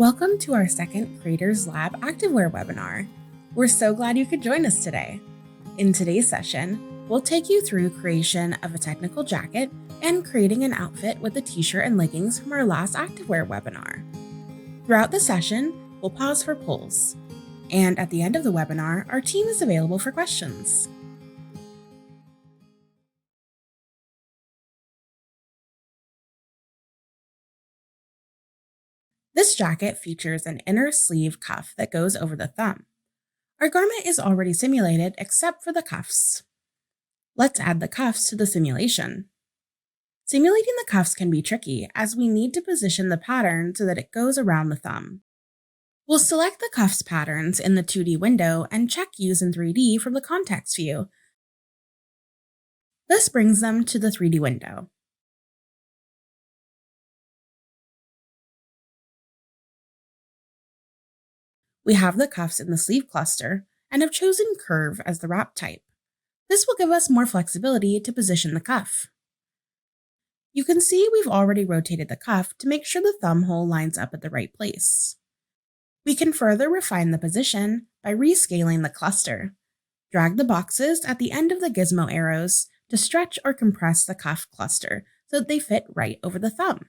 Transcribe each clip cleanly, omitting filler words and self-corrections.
Welcome to our second Creators Lab Activewear webinar. We're so glad you could join us today. In today's session, we'll take you through creation of a technical jacket and creating an outfit with the t-shirt and leggings from our last Activewear webinar. Throughout the session, we'll pause for polls. And at the end of the webinar, our team is available for questions. This jacket features an inner sleeve cuff that goes over the thumb. Our garment is already simulated except for the cuffs. Let's add the cuffs to the simulation. Simulating the cuffs can be tricky as we need to position the pattern so that it goes around the thumb. We'll select the cuffs patterns in the 2D window and check Use in 3D from the context view. This brings them to the 3D window. We have the cuffs in the sleeve cluster and have chosen curve as the wrap type. This will give us more flexibility to position the cuff. You can see we've already rotated the cuff to make sure the thumb hole lines up at the right place. We can further refine the position by rescaling the cluster. Drag the boxes at the end of the gizmo arrows to stretch or compress the cuff cluster so that they fit right over the thumb.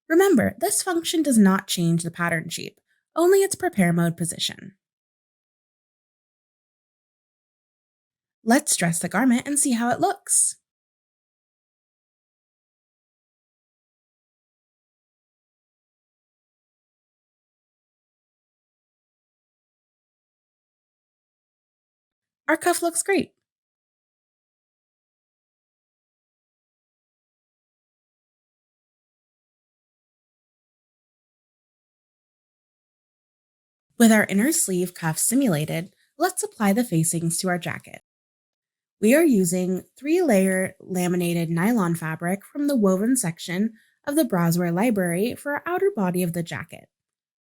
Remember, this function does not change the pattern shape, only its prepare mode position. Let's dress the garment and see how it looks. Our cuff looks great. With our inner sleeve cuff simulated, let's apply the facings to our jacket. We are using 3-layer laminated nylon fabric from the woven section of the Browzwear library for our outer body of the jacket.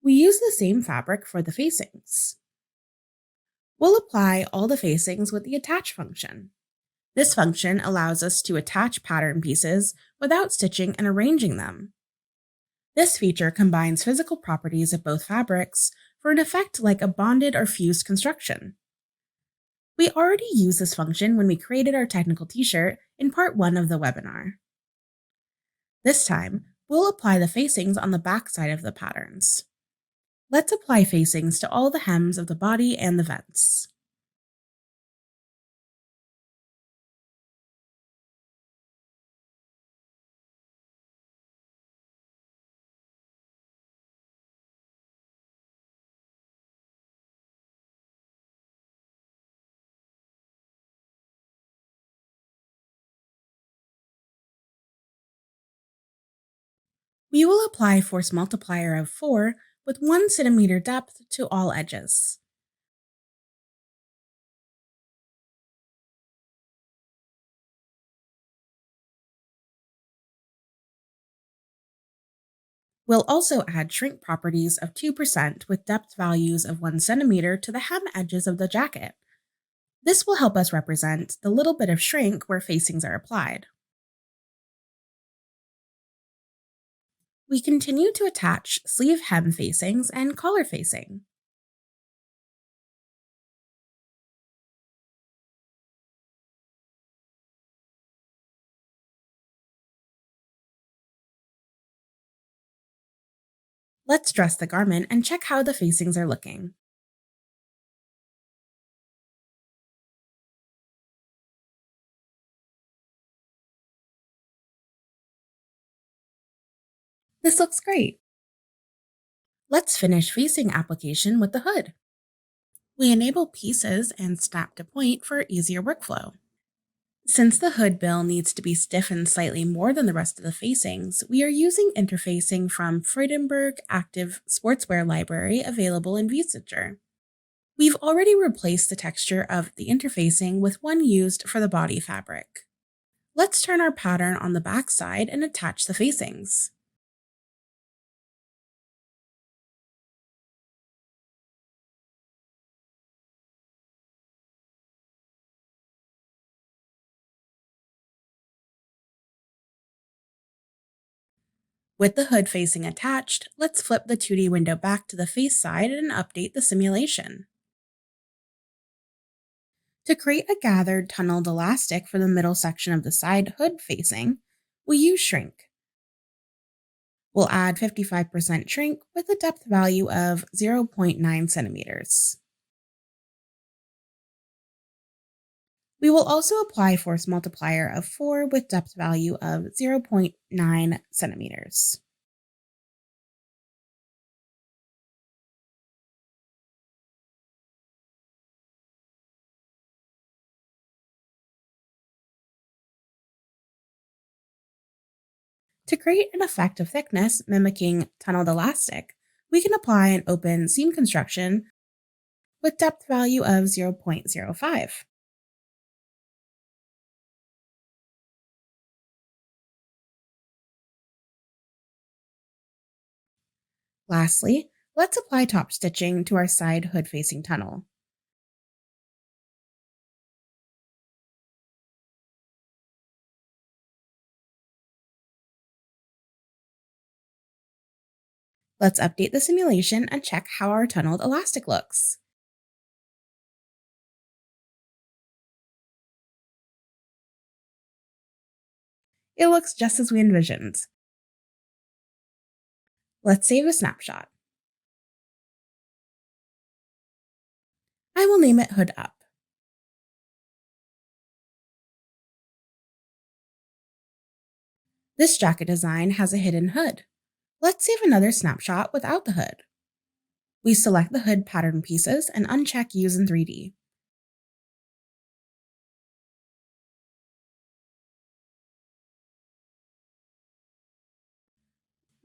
We use the same fabric for the facings. We'll apply all the facings with the attach function. This function allows us to attach pattern pieces without stitching and arranging them. This feature combines physical properties of both fabrics for an effect like a bonded or fused construction. We already used this function when we created our technical t-shirt in part 1 of the webinar. This time, we'll apply the facings on the back side of the patterns. Let's apply facings to all the hems of the body and the vents. We will apply force multiplier of 4 with 1 cm depth to all edges. We'll also add shrink properties of 2% with depth values of 1 cm to the hem edges of the jacket. This will help us represent the little bit of shrink where facings are applied. We continue to attach sleeve hem facings and collar facing. Let's dress the garment and check how the facings are looking. This looks great. Let's finish facing application with the hood. We enable pieces and snap to point for easier workflow. Since the hood bill needs to be stiffened slightly more than the rest of the facings, we are using interfacing from Freudenberg Active Sportswear Library available in VStitcher. We've already replaced the texture of the interfacing with one used for the body fabric. Let's turn our pattern on the back side and attach the facings. With the hood facing attached, let's flip the 2D window back to the face side and update the simulation. To create a gathered tunneled elastic for the middle section of the side hood facing, we use shrink. We'll add 55% shrink with a depth value of 0.9 centimeters. We will also apply force multiplier of 4 with depth value of 0.9 centimeters. To create an effect of thickness mimicking tunneled elastic, we can apply an open seam construction with depth value of 0.05. Lastly, let's apply top stitching to our side hood facing tunnel. Let's update the simulation and check how our tunneled elastic looks. It looks just as we envisioned. Let's save a snapshot. I will name it Hood Up. This jacket design has a hidden hood. Let's save another snapshot without the hood. We select the hood pattern pieces and uncheck Use in 3D.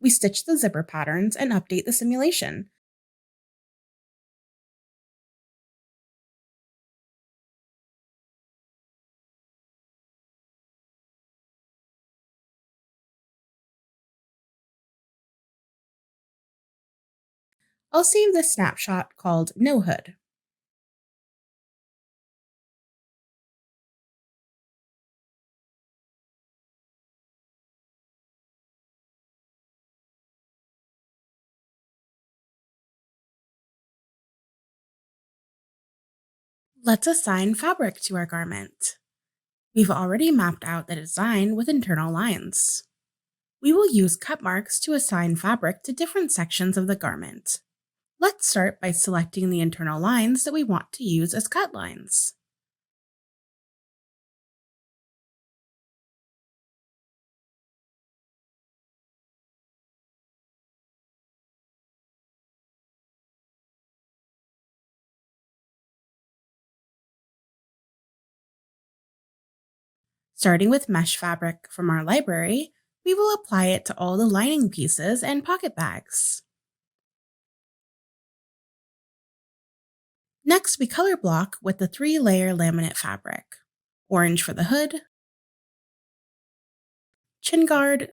We stitch the zipper patterns and update the simulation. I'll save this snapshot called No Hood. Let's assign fabric to our garment. We've already mapped out the design with internal lines. We will use cut marks to assign fabric to different sections of the garment. Let's start by selecting the internal lines that we want to use as cut lines. Starting with mesh fabric from our library, we will apply it to all the lining pieces and pocket bags. Next, we color block with the 3-layer laminate fabric: orange for the hood, chin guard,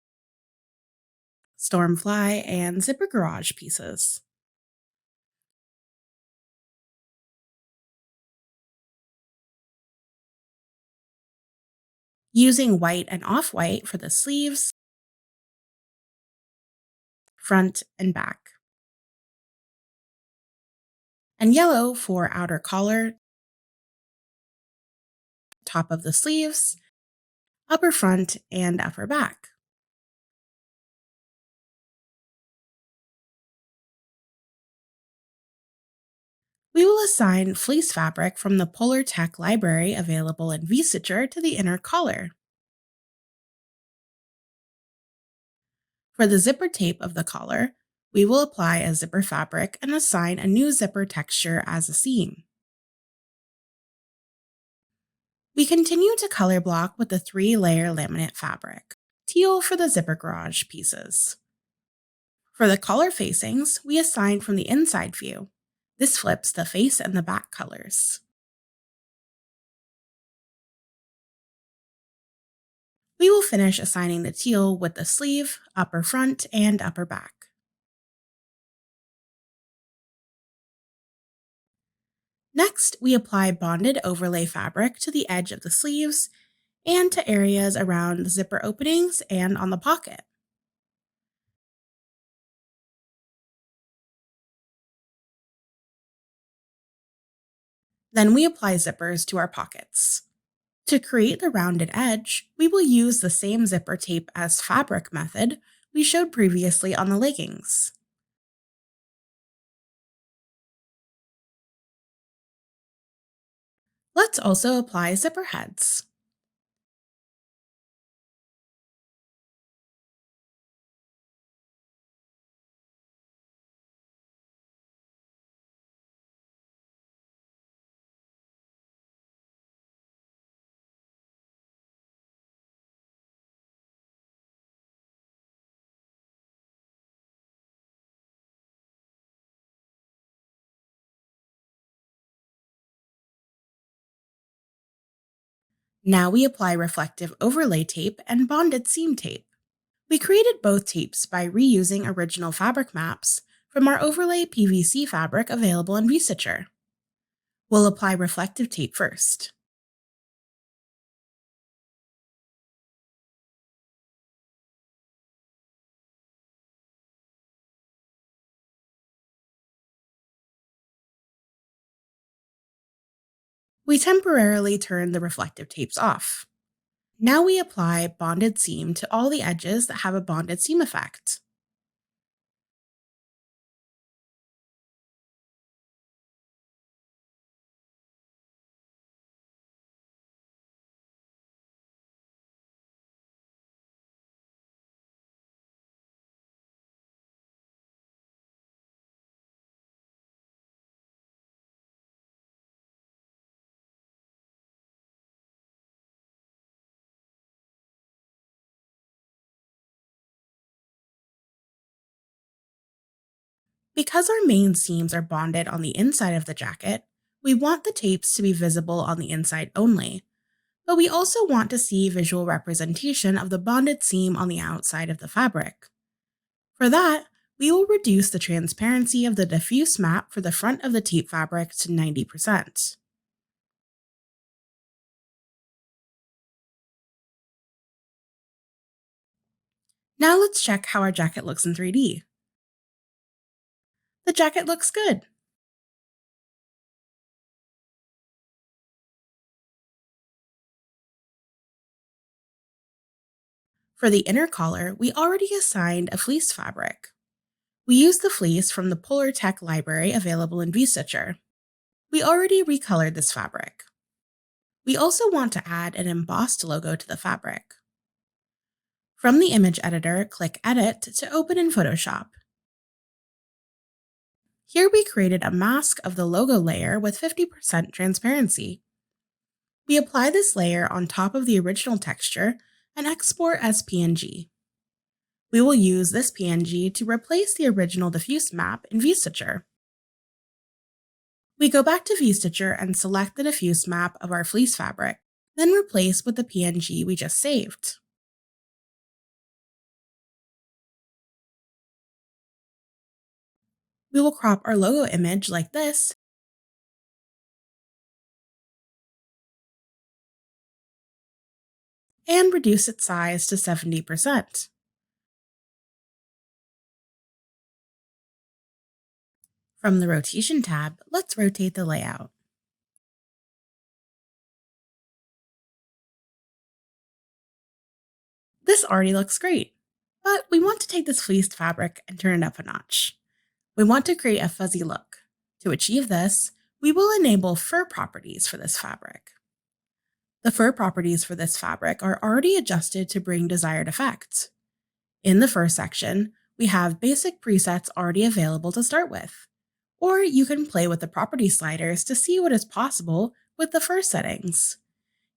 stormfly, and zipper garage pieces. Using white and off-white for the sleeves, front and back, and yellow for outer collar, top of the sleeves, upper front, and upper back. We will assign fleece fabric from the Polar Tech library available in VStitcher to the inner collar. For the zipper tape of the collar, we will apply a zipper fabric and assign a new zipper texture as a seam. We continue to color block with the 3-layer laminate fabric, teal for the zipper garage pieces. For the collar facings, we assign from the inside view. This flips the face and the back colors. We will finish assigning the teal with the sleeve, upper front, and upper back. Next, we apply bonded overlay fabric to the edge of the sleeves and to areas around the zipper openings and on the pocket. Then we apply zippers to our pockets. To create the rounded edge, we will use the same zipper tape as fabric method we showed previously on the leggings. Let's also apply zipper heads. Now we apply reflective overlay tape and bonded seam tape. We created both tapes by reusing original fabric maps from our overlay PVC fabric available in VStitcher. We'll apply reflective tape first. We temporarily turn the reflective tapes off. Now we apply bonded seam to all the edges that have a bonded seam effect. Because our main seams are bonded on the inside of the jacket, we want the tapes to be visible on the inside only, but we also want to see visual representation of the bonded seam on the outside of the fabric. For that, we will reduce the transparency of the diffuse map for the front of the tape fabric to 90%. Now let's check how our jacket looks in 3D. The jacket looks good. For the inner collar, we already assigned a fleece fabric. We used the fleece from the Polar Tech library available in VStitcher. We already recolored this fabric. We also want to add an embossed logo to the fabric. From the image editor, click Edit to open in Photoshop. Here we created a mask of the logo layer with 50% transparency. We apply this layer on top of the original texture and export as PNG. We will use this PNG to replace the original diffuse map in VStitcher. We go back to VStitcher and select the diffuse map of our fleece fabric, then replace with the PNG we just saved. We will crop our logo image like this and reduce its size to 70%. From the Rotation tab, let's rotate the layout. This already looks great, but we want to take this fleeced fabric and turn it up a notch. We want to create a fuzzy look. To achieve this, we will enable fur properties for this fabric. The fur properties for this fabric are already adjusted to bring desired effects. In the fur section, we have basic presets already available to start with, or you can play with the property sliders to see what is possible with the fur settings.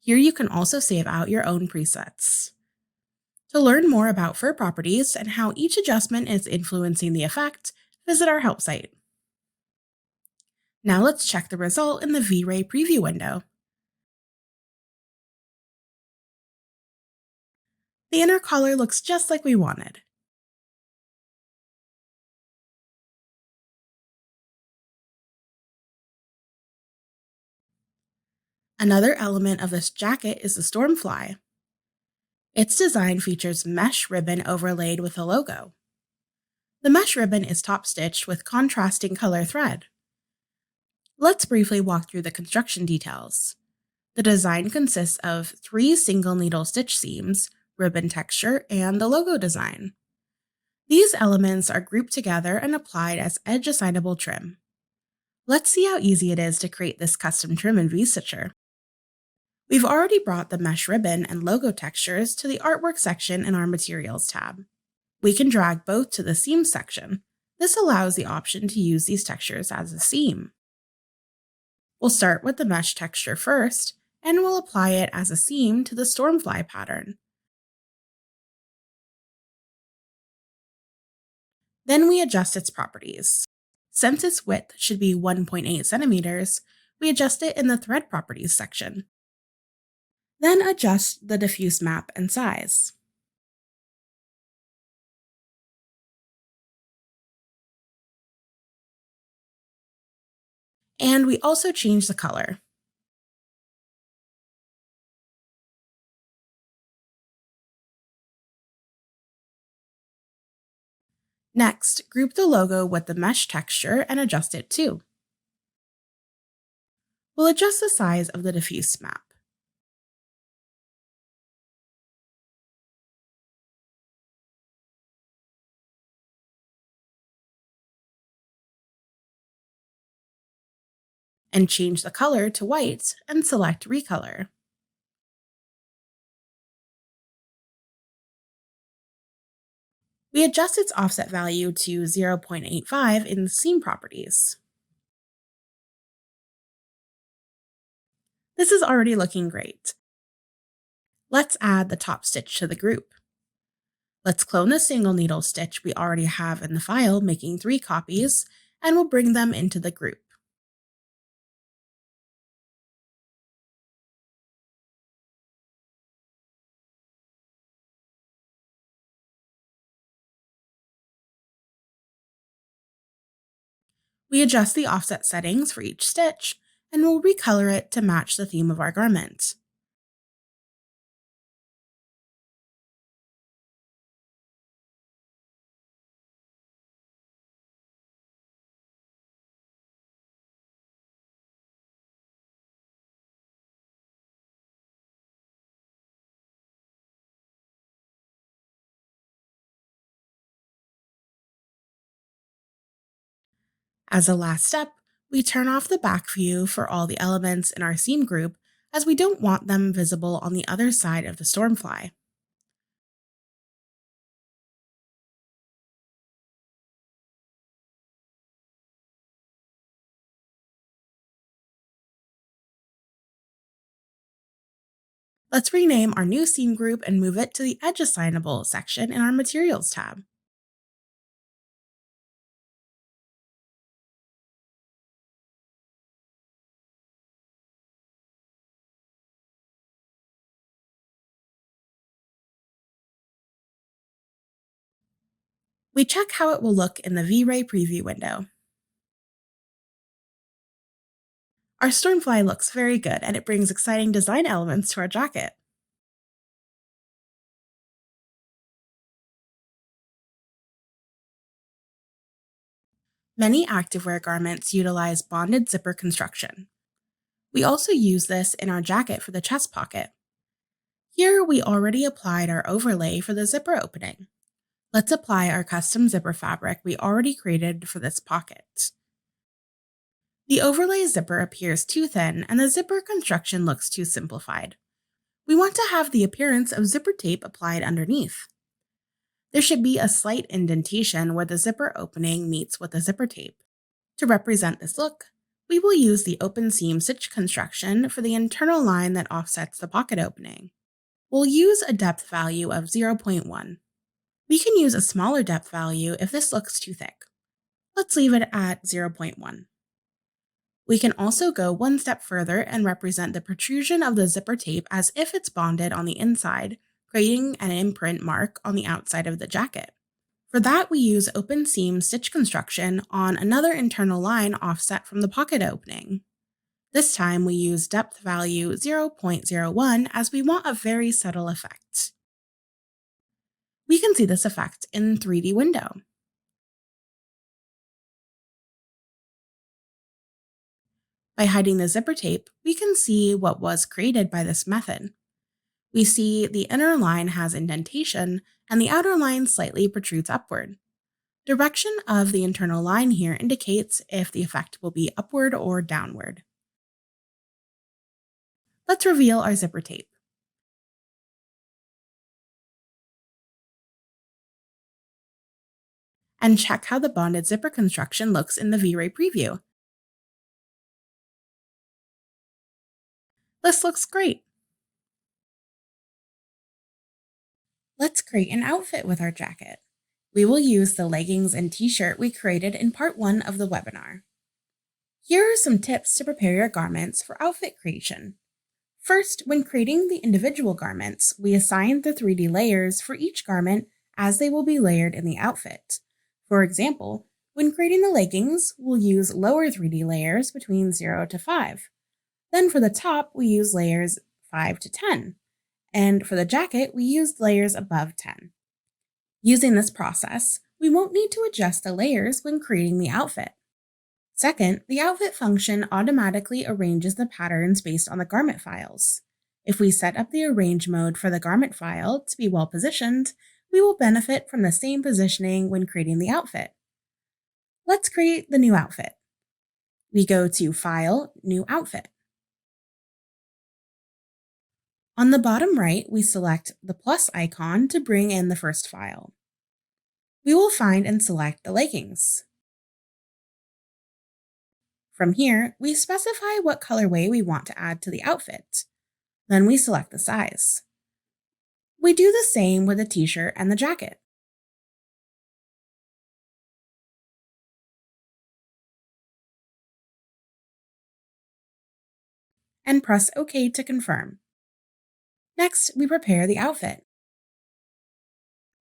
Here you can also save out your own presets. To learn more about fur properties and how each adjustment is influencing the effect, visit our help site. Now let's check the result in the V-Ray preview window. The inner collar looks just like we wanted. Another element of this jacket is the stormfly. Its design features mesh ribbon overlaid with a logo. The mesh ribbon is top stitched with contrasting color thread. Let's briefly walk through the construction details. The design consists of 3 single needle stitch seams, ribbon texture, and the logo design. These elements are grouped together and applied as edge-assignable trim. Let's see how easy it is to create this custom trim in VStitcher. We've already brought the mesh ribbon and logo textures to the artwork section in our materials tab. We can drag both to the seam section. This allows the option to use these textures as a seam. We'll start with the mesh texture first, and we'll apply it as a seam to the stormfly pattern. Then we adjust its properties. Since its width should be 1.8 centimeters, we adjust it in the thread properties section. Then adjust the diffuse map and size. And we also change the color. Next, group the logo with the mesh texture and adjust it too. We'll adjust the size of the diffuse map. And change the color to white and select Recolor. We adjust its offset value to 0.85 in the seam properties. This is already looking great. Let's add the top stitch to the group. Let's clone the single needle stitch we already have in the file, making 3 copies, and we'll bring them into the group. We adjust the offset settings for each stitch, and we'll recolor it to match the theme of our garment. As a last step, we turn off the back view for all the elements in our seam group, as we don't want them visible on the other side of the stormfly. Let's rename our new seam group and move it to the Edge Assignable section in our Materials tab. We check how it will look in the V-Ray preview window. Our stormfly looks very good, and it brings exciting design elements to our jacket. Many activewear garments utilize bonded zipper construction. We also use this in our jacket for the chest pocket. Here, we already applied our overlay for the zipper opening. Let's apply our custom zipper fabric we already created for this pocket. The overlay zipper appears too thin, and the zipper construction looks too simplified. We want to have the appearance of zipper tape applied underneath. There should be a slight indentation where the zipper opening meets with the zipper tape. To represent this look, we will use the open seam stitch construction for the internal line that offsets the pocket opening. We'll use a depth value of 0.1. We can use a smaller depth value if this looks too thick. Let's leave it at 0.1. We can also go one step further and represent the protrusion of the zipper tape as if it's bonded on the inside, creating an imprint mark on the outside of the jacket. For that, we use open seam stitch construction on another internal line offset from the pocket opening. This time we use depth value 0.01 as we want a very subtle effect. We can see this effect in 3D window. By hiding the zipper tape, we can see what was created by this method. We see the inner line has indentation and the outer line slightly protrudes upward. Direction of the internal line here indicates if the effect will be upward or downward. Let's reveal our zipper tape and check how the bonded zipper construction looks in the V-Ray preview. This looks great. Let's create an outfit with our jacket. We will use the leggings and t-shirt we created in part 1 of the webinar. Here are some tips to prepare your garments for outfit creation. First, when creating the individual garments, we assign the 3D layers for each garment as they will be layered in the outfit. For example, when creating the leggings, we'll use lower 3D layers between 0 to 5. Then for the top, we use layers 5 to 10. And for the jacket, we used layers above 10. Using this process, we won't need to adjust the layers when creating the outfit. Second, the outfit function automatically arranges the patterns based on the garment files. If we set up the arrange mode for the garment file to be well positioned, we will benefit from the same positioning when creating the outfit. Let's create the new outfit. We go to File, New Outfit. On the bottom right, we select the plus icon to bring in the first file. We will find and select the leggings. From here, we specify what colorway we want to add to the outfit. Then we select the size. We do the same with the t-shirt and the jacket. And press OK to confirm. Next, we prepare the outfit.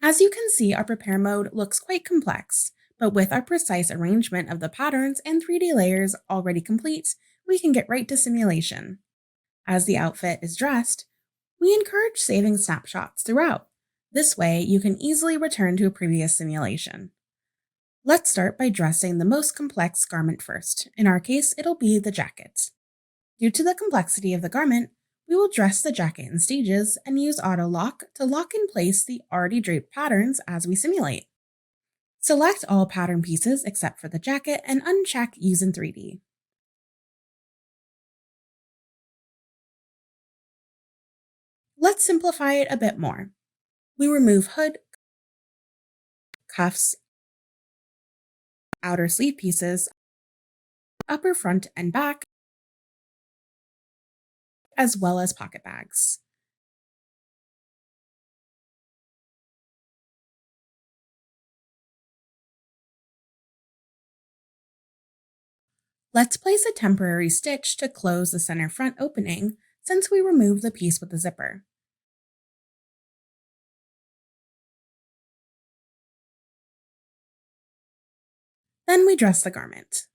As you can see, our prepare mode looks quite complex, but with our precise arrangement of the patterns and 3D layers already complete, we can get right to simulation. As the outfit is dressed, we encourage saving snapshots throughout. This way, you can easily return to a previous simulation. Let's start by dressing the most complex garment first. In our case, it'll be the jacket. Due to the complexity of the garment, we will dress the jacket in stages and use auto lock to lock in place the already draped patterns as we simulate. Select all pattern pieces except for the jacket and uncheck Use in 3D. Let's simplify it a bit more. We remove hood, cuffs, outer sleeve pieces, upper front and back, as well as pocket bags. Let's place a temporary stitch to close the center front opening since we removed the piece with the zipper. Then we dress the garment.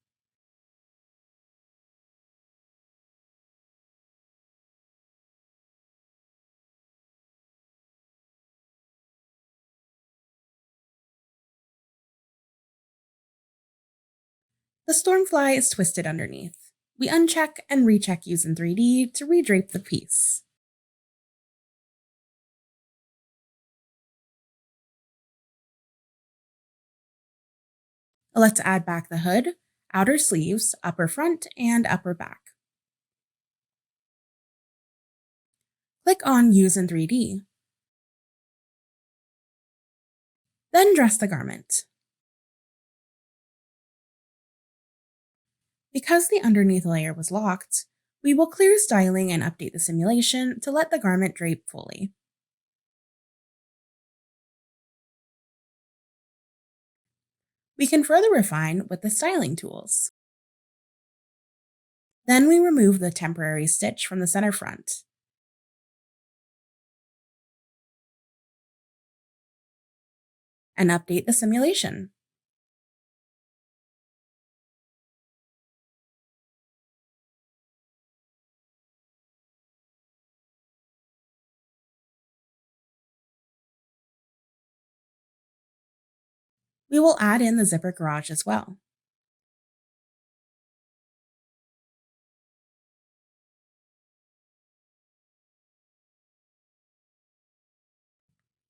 The stormfly is twisted underneath. We uncheck and recheck Use in 3D to redrape the piece. Let's add back the hood, outer sleeves, upper front, and upper back. Click on Use in 3D. Then dress the garment. Because the underneath layer was locked, we will clear styling and update the simulation to let the garment drape fully. We can further refine with the styling tools. Then we remove the temporary stitch from the center front. And update the simulation. We will add in the zipper garage as well.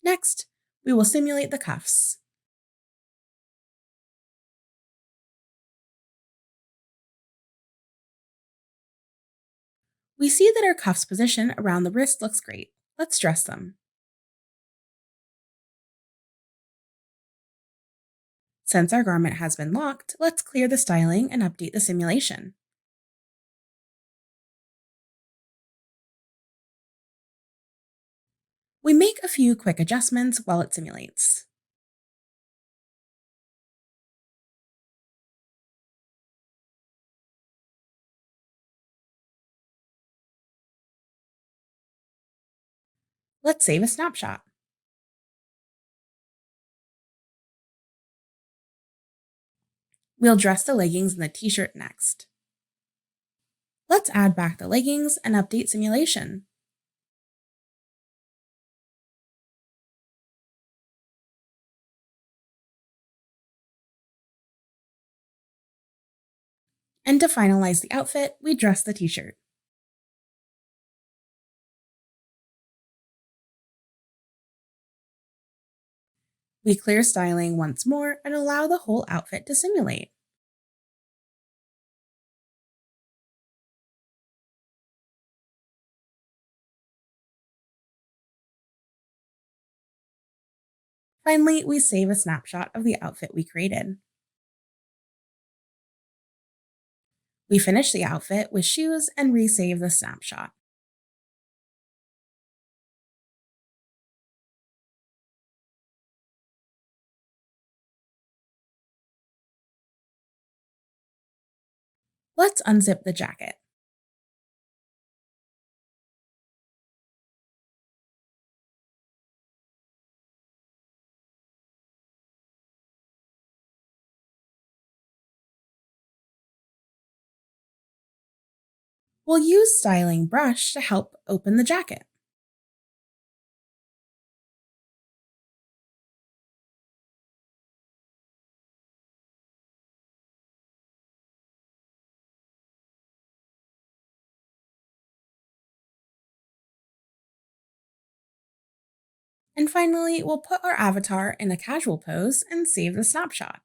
Next, we will simulate the cuffs. We see that our cuffs position around the wrist looks great. Let's dress them. Since our garment has been locked, let's clear the styling and update the simulation. We make a few quick adjustments while it simulates. Let's save a snapshot. We'll dress the leggings and the t-shirt next. Let's add back the leggings and update simulation. And to finalize the outfit, we dress the t-shirt. We clear styling once more and allow the whole outfit to simulate. Finally, we save a snapshot of the outfit we created. We finish the outfit with shoes and resave the snapshot. Let's unzip the jacket. We'll use styling brush to help open the jacket. And finally, we'll put our avatar in a casual pose and save the snapshot.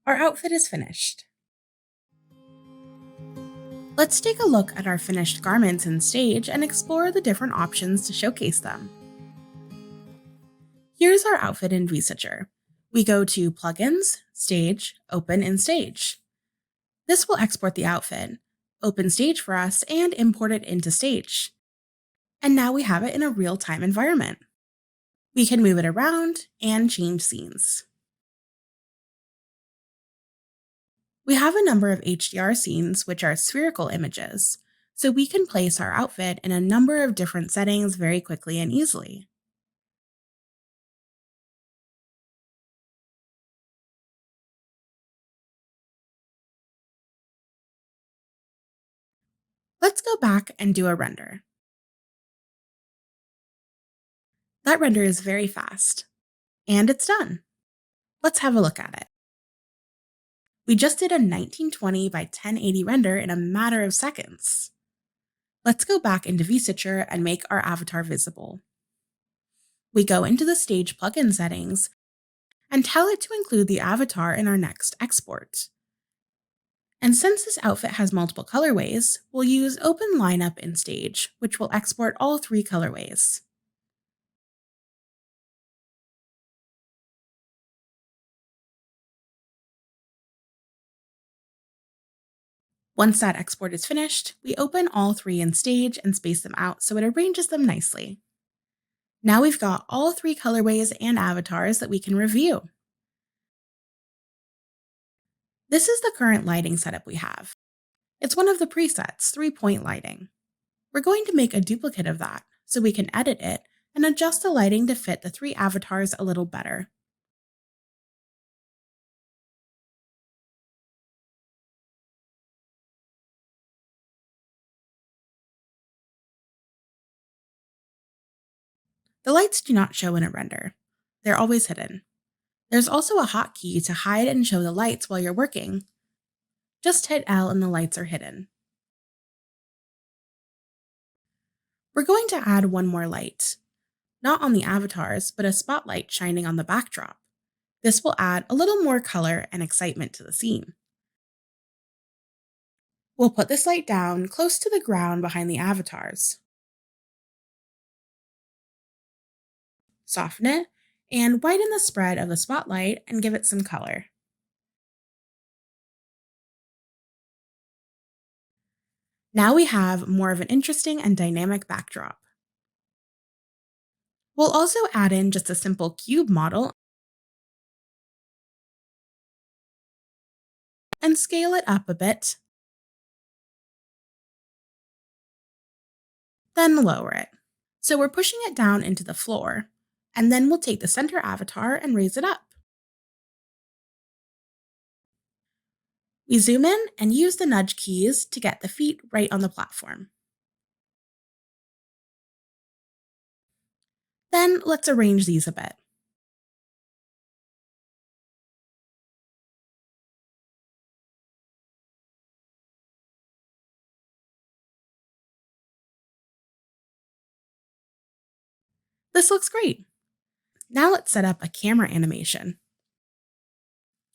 Our outfit is finished. Let's take a look at our finished garments in Stage and explore the different options to showcase them. Here's our outfit in VStitcher. We go to Plugins, Stage, Open in Stage. This will export the outfit, open Stage for us, and import it into Stage. And now we have it in a real-time environment. We can move it around and change scenes. We have a number of HDR scenes, which are spherical images, so we can place our outfit in a number of different settings very quickly and easily. Let's go back and do a render. That render is very fast. And it's done. Let's have a look at it. We just did a 1920 by 1080 render in a matter of seconds. Let's go back into VStitcher and make our avatar visible. We go into the Stage plugin settings and tell it to include the avatar in our next export. And since this outfit has multiple colorways, we'll use Open Lineup in Stage, which will export all three colorways. Once that export is finished, we open all three in Stage and space them out so it arranges them nicely. Now we've got all three colorways and avatars that we can review. This is the current lighting setup we have. It's one of the presets, 3-point lighting. We're going to make a duplicate of that so we can edit it and adjust the lighting to fit the three avatars a little better. The lights do not show in a render, they're always hidden. There's also a hotkey to hide and show the lights while you're working. Just hit L and the lights are hidden. We're going to add one more light. Not on the avatars, but a spotlight shining on the backdrop. This will add a little more color and excitement to the scene. We'll put this light down close to the ground behind the avatars. Soften it, and widen the spread of the spotlight and give it some color. Now we have more of an interesting and dynamic backdrop. We'll also add in just a simple cube model and scale it up a bit, then lower it. So we're pushing it down into the floor, and then we'll take the center avatar and raise it up. We zoom in and use the nudge keys to get the feet right on the platform. Then let's arrange these a bit. This looks great. Now let's set up a camera animation.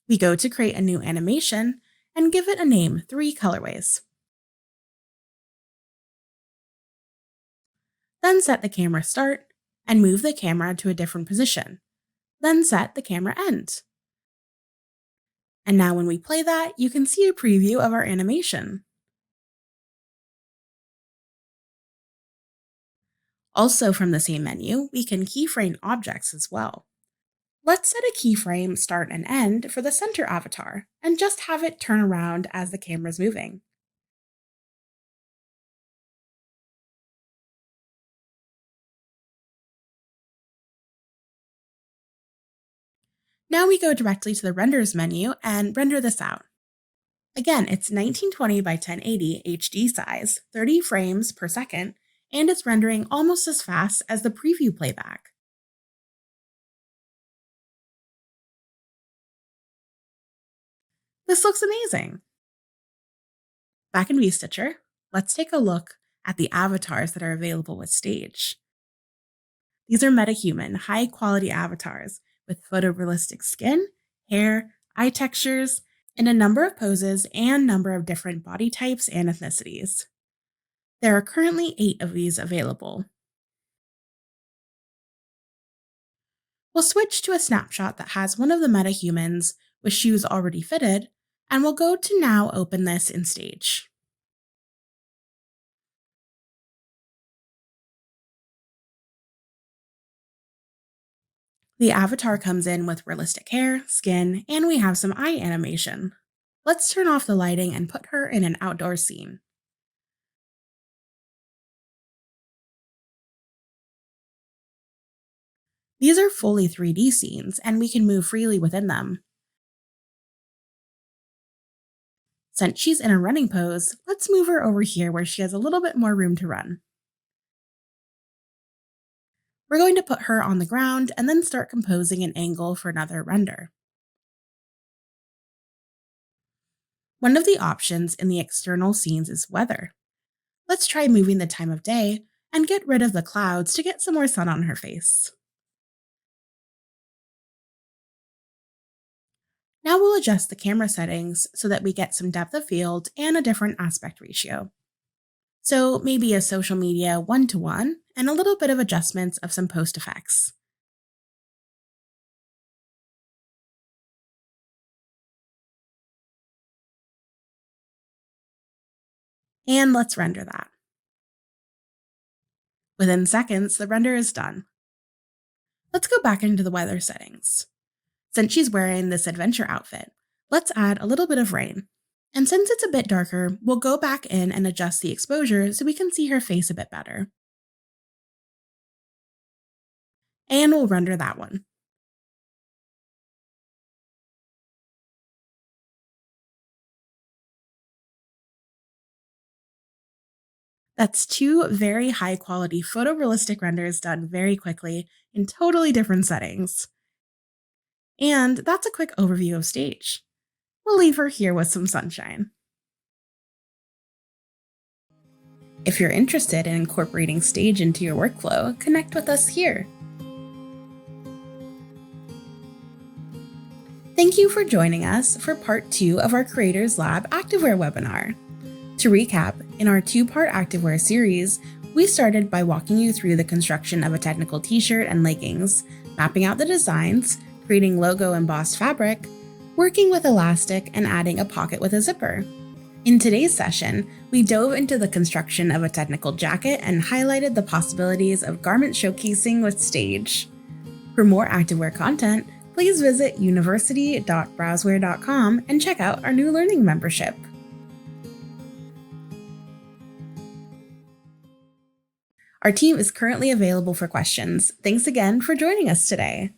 We go to create a new animation and give it a name, 3 colorways. Then set the camera start and move the camera to a different position. Then set the camera end. And now when we play that, you can see a preview of our animation. Also from the same menu, we can keyframe objects as well. Let's set a keyframe start and end for the center avatar and just have it turn around as the camera's moving. Now we go directly to the Renders menu and render this out. Again, it's 1920 by 1080 HD size, 30 frames per second, and it's rendering almost as fast as the preview playback. This looks amazing! Back in VStitcher, let's take a look at the avatars that are available with Stage. These are metahuman, high-quality avatars with photorealistic skin, hair, eye textures, in a number of poses and number of different body types and ethnicities. There are currently 8 of these available. We'll switch to a snapshot that has one of the metahumans with shoes already fitted, and we'll go to now open this in Stage. The avatar comes in with realistic hair, skin, and we have some eye animation. Let's turn off the lighting and put her in an outdoor scene. These are fully 3D scenes, and we can move freely within them. Since she's in a running pose, let's move her over here where she has a little bit more room to run. We're going to put her on the ground and then start composing an angle for another render. One of the options in the external scenes is weather. Let's try moving the time of day and get rid of the clouds to get some more sun on her face. Now we'll adjust the camera settings so that we get some depth of field and a different aspect ratio. So maybe a social media 1:1 and a little bit of adjustments of some post effects. And let's render that. Within seconds, the render is done. Let's go back into the weather settings. Since she's wearing this adventure outfit, let's add a little bit of rain. And since it's a bit darker, we'll go back in and adjust the exposure so we can see her face a bit better. And we'll render that one. That's 2 very high quality photorealistic renders done very quickly in totally different settings. And that's a quick overview of Stage. We'll leave her here with some sunshine. If you're interested in incorporating Stage into your workflow, connect with us here. Thank you for joining us for part 2 of our Creators Lab Activewear webinar. To recap, in our 2-part Activewear series, we started by walking you through the construction of a technical t-shirt and leggings, mapping out the designs, creating logo embossed fabric, working with elastic, and adding a pocket with a zipper. In today's session, we dove into the construction of a technical jacket and highlighted the possibilities of garment showcasing with Stage. For more Activewear content, please visit university.browzwear.com and check out our new learning membership. Our team is currently available for questions. Thanks again for joining us today.